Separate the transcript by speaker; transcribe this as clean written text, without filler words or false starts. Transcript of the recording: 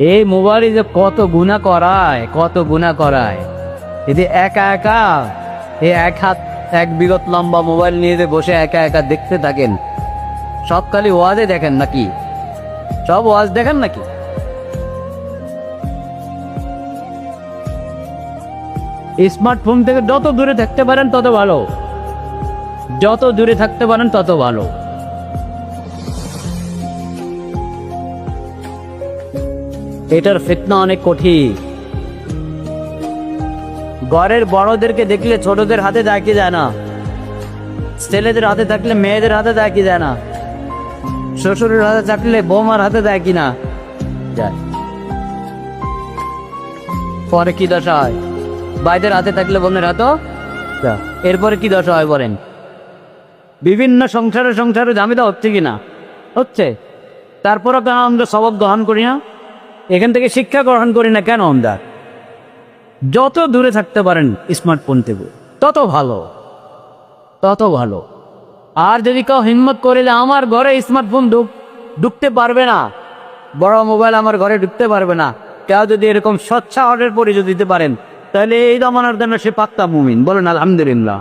Speaker 1: এই মোবাইলে যে কত গুনাহ করায়, কত গুনাহ করায়। যদি একা একা এই এক হাত এক বিগত লম্বা মোবাইল নিয়ে যে বসে একা একা দেখতে থাকেন, সব খালি ওয়াজে দেখেন নাকি? সব ওয়াজ দেখেন নাকি? স্মার্টফোন থেকে যত দূরে থাকতে পারেন তত ভালো, যত দূরে থাকতে পারেন তত ভালো। এটার ফিতনা অনেক কঠিন। ঘরের বড়দেরকে দেখলে ছোটদের হাতে দেয় কি যায় না, ছেলেদের হাতে থাকলে মেয়েদের হাতে দেয় কি যায় না, শ্বশুরের হাতে থাকলে বৌমার হাতে দেয় কি না যায়। পরে কি দশা হয়? ভাইদের হাতে থাকলে বোনের হাতও। এরপরে কি দশা হয় বলেন? বিভিন্ন সংসারে সংসারে ঝামেলা হচ্ছে কিনা? হচ্ছে। তারপরও কেন আমরা সবক গ্রহণ করি না? এখান থেকে শিক্ষা গ্রহণ করি না কেন আমরা? যত দূরে থাকতে পারেন স্মার্টফোন থেকে তত ভালো, তত ভালো। আর যদি কেউ হিম্মত করিলে আমার ঘরে স্মার্টফোন ঢুকতে পারবে না, বড় মোবাইল আমার ঘরে ঢুকতে পারবে না, কেউ যদি এরকম স্বচ্ছ অর্ডার পরিচয় দিতে পারেন, তাহলে এই জমানার জন্য সে পাক্কা মুমিন। বলেন আলহামদুলিল্লাহ।